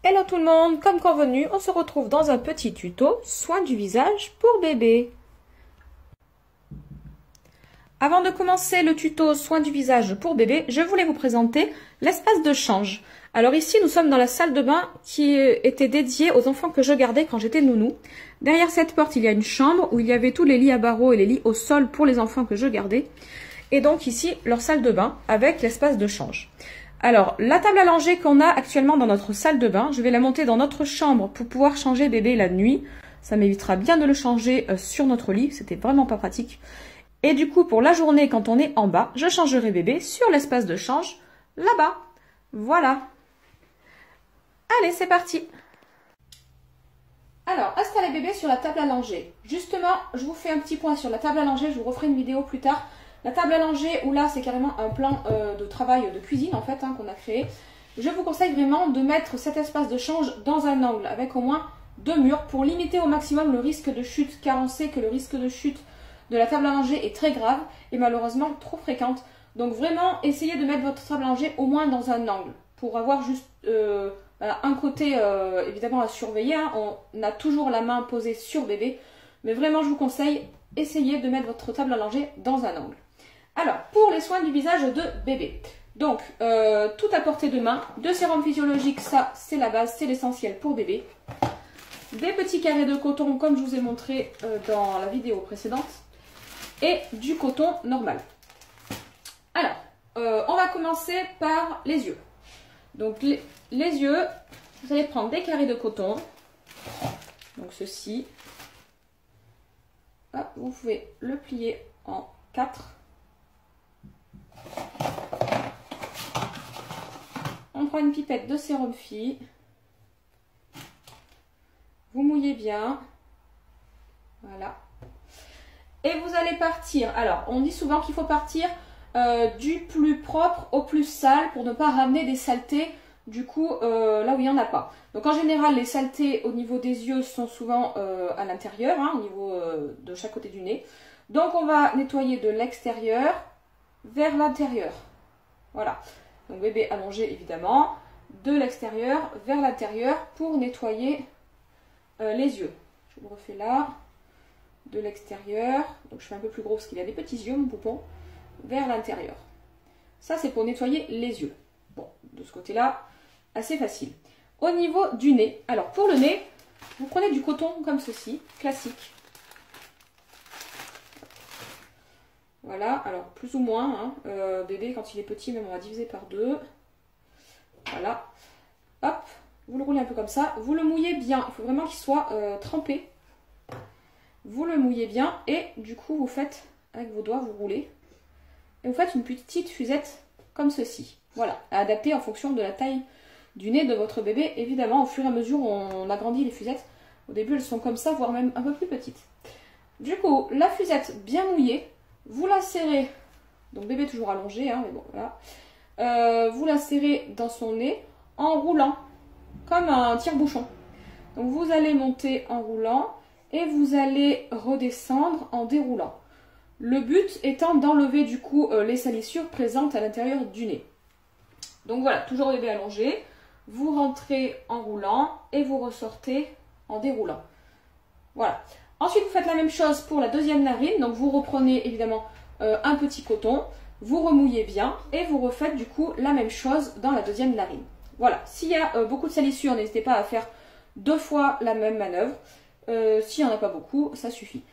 Hello tout le monde, comme convenu, on se retrouve dans un petit tuto soin du visage pour bébé. Avant de commencer le tuto soin du visage pour bébé, je voulais vous présenter l'espace de change. Alors ici, nous sommes dans la salle de bain qui était dédiée aux enfants que je gardais quand j'étais nounou. Derrière cette porte, il y a une chambre où il y avait tous les lits à barreaux et les lits au sol pour les enfants que je gardais. Et donc ici, leur salle de bain avec l'espace de change. Alors, la table à langer qu'on a actuellement dans notre salle de bain, je vais la monter dans notre chambre pour pouvoir changer bébé la nuit. Ça m'évitera bien de le changer sur notre lit, c'était vraiment pas pratique. Et du coup, pour la journée, quand on est en bas, je changerai bébé sur l'espace de change, là-bas. Voilà. Allez, c'est parti. Alors, installez bébé sur la table à langer. Justement, je vous fais un petit point sur la table à langer, je vous referai une vidéo plus tard. La table à langer, où là, c'est carrément un plan de travail de cuisine, en fait, qu'on a créé. Je vous conseille vraiment de mettre cet espace de change dans un angle, avec au moins 2 murs, pour limiter au maximum le risque de chute, car on sait que le risque de chute de la table à langer est très grave et malheureusement trop fréquente. Donc vraiment, essayez de mettre votre table à langer au moins dans un angle, pour avoir juste un côté évidemment à surveiller. On a toujours la main posée sur bébé, mais vraiment je vous conseille, essayez de mettre votre table à langer dans un angle. Alors, pour les soins du visage de bébé, donc tout à portée de main, 2 sérums physiologiques, ça c'est la base, c'est l'essentiel pour bébé. Des petits carrés de coton comme je vous ai montré dans la vidéo précédente, et du coton normal. Alors, on va commencer par les yeux. Donc les yeux, vous allez prendre des carrés de coton, donc ceci. Hop, vous pouvez le plier en 4. On prend une pipette de sérum Phi. Vous mouillez bien. Voilà. Et vous allez partir. Alors, on dit souvent qu'il faut partir du plus propre au plus sale pour ne pas ramener des saletés, du coup, là où il n'y en a pas. Donc, en général, les saletés au niveau des yeux sont souvent à l'intérieur, au niveau de chaque côté du nez. Donc, on va nettoyer de l'extérieur vers l'intérieur. Voilà. Donc, bébé allongé, évidemment, de l'extérieur vers l'intérieur pour nettoyer les yeux. Je le refais là. De l'extérieur, donc je fais un peu plus gros parce qu'il a des petits yeux mon poupon, vers l'intérieur. Ça c'est pour nettoyer les yeux. Bon, de ce côté là, assez facile. Au niveau du nez, alors pour le nez, vous prenez du coton comme ceci, classique. Voilà, alors plus ou moins, bébé quand il est petit même on va diviser par 2. Voilà, hop, vous le roulez un peu comme ça, vous le mouillez bien, il faut vraiment qu'il soit trempé. Vous le mouillez bien et du coup vous faites, avec vos doigts, vous roulez. Et vous faites une petite fusette comme ceci. Voilà, à adapter en fonction de la taille du nez de votre bébé. Évidemment, au fur et à mesure on agrandit les fusettes. Au début elles sont comme ça, voire même un peu plus petites. Du coup, la fusette bien mouillée, vous la serrez, donc bébé toujours allongé, mais bon voilà. Vous la serrez dans son nez en roulant, comme un tire-bouchon. Donc vous allez monter en roulant. Et vous allez redescendre en déroulant. Le but étant d'enlever du coup les salissures présentes à l'intérieur du nez. Donc voilà, toujours bébé allongé. Vous rentrez en roulant et vous ressortez en déroulant. Voilà. Ensuite, vous faites la même chose pour la deuxième narine. Donc vous reprenez évidemment un petit coton. Vous remouillez bien et vous refaites du coup la même chose dans la deuxième narine. Voilà. S'il y a beaucoup de salissures, n'hésitez pas à faire 2 fois la même manœuvre. S'il n'y en a pas beaucoup, ça suffit.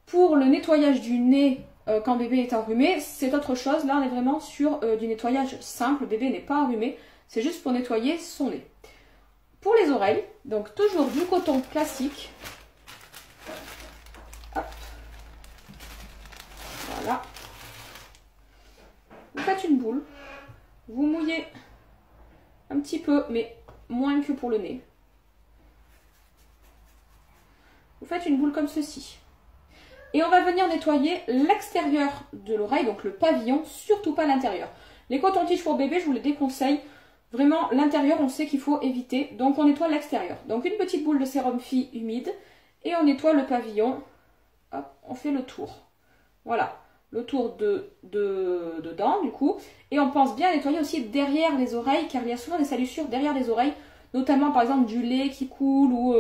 Pour le nettoyage du nez quand bébé est enrhumé, c'est autre chose. Là, on est vraiment sur du nettoyage simple. Bébé n'est pas enrhumé, c'est juste pour nettoyer son nez. Pour les oreilles, donc toujours du coton classique. Hop. Voilà. Vous faites une boule. Vous mouillez un petit peu, mais moins que pour le nez. Vous faites une boule comme ceci. Et on va venir nettoyer l'extérieur de l'oreille, donc le pavillon, surtout pas l'intérieur. Les cotons-tiges pour bébé, je vous les déconseille. Vraiment, l'intérieur, on sait qu'il faut éviter. Donc on nettoie l'extérieur. Donc une petite boule de sérum Phi humide. Et on nettoie le pavillon. Hop, on fait le tour. Voilà, le tour dedans du coup. Et on pense bien nettoyer aussi derrière les oreilles, car il y a souvent des salissures derrière les oreilles. notamment par exemple du lait qui coule ou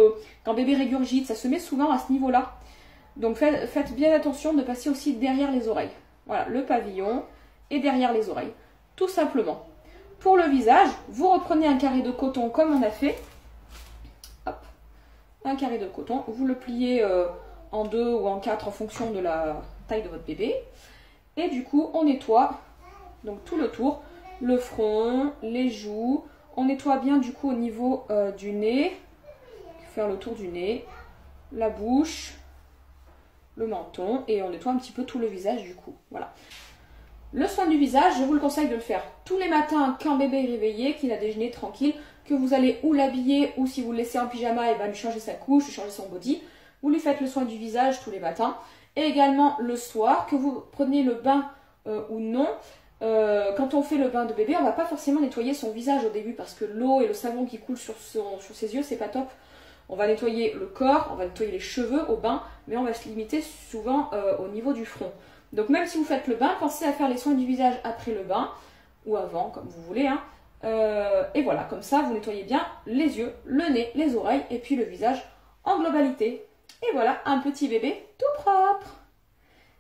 quand bébé régurgite, ça se met souvent à ce niveau-là. Donc faites bien attention de passer aussi derrière les oreilles. Voilà, le pavillon et derrière les oreilles, tout simplement. Pour le visage, vous reprenez un carré de coton comme on a fait. Hop, un carré de coton, vous le pliez en 2 ou en 4 en fonction de la taille de votre bébé. Et du coup, on nettoie donc tout le tour, le front, les joues. On nettoie bien du coup au niveau du nez, faire le tour du nez, la bouche, le menton et on nettoie un petit peu tout le visage du coup. Voilà. Le soin du visage, je vous le conseille de le faire tous les matins quand bébé est réveillé, qu'il a déjeuné tranquille, que vous allez ou l'habiller ou si vous le laissez en pyjama, et ben lui changer sa couche, lui changer son body. Vous lui faites le soin du visage tous les matins. Et également le soir, que vous preniez le bain ou non. Quand on fait le bain de bébé, on ne va pas forcément nettoyer son visage au début parce que l'eau et le savon qui coule sur ses yeux, c'est pas top. On va nettoyer le corps, on va nettoyer les cheveux au bain, mais on va se limiter souvent au niveau du front. Donc même si vous faites le bain, pensez à faire les soins du visage après le bain, ou avant, comme vous voulez. Hein. Et voilà, comme ça, vous nettoyez bien les yeux, le nez, les oreilles, et puis le visage en globalité. Et voilà, un petit bébé tout propre.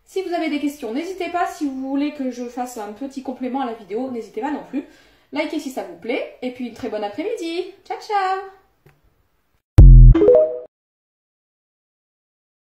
Si vous avez des questions, n'hésitez pas. Si vous voulez que je fasse un petit complément à la vidéo, n'hésitez pas non plus. Likez si ça vous plaît, et puis une très bonne après-midi. Ciao, ciao!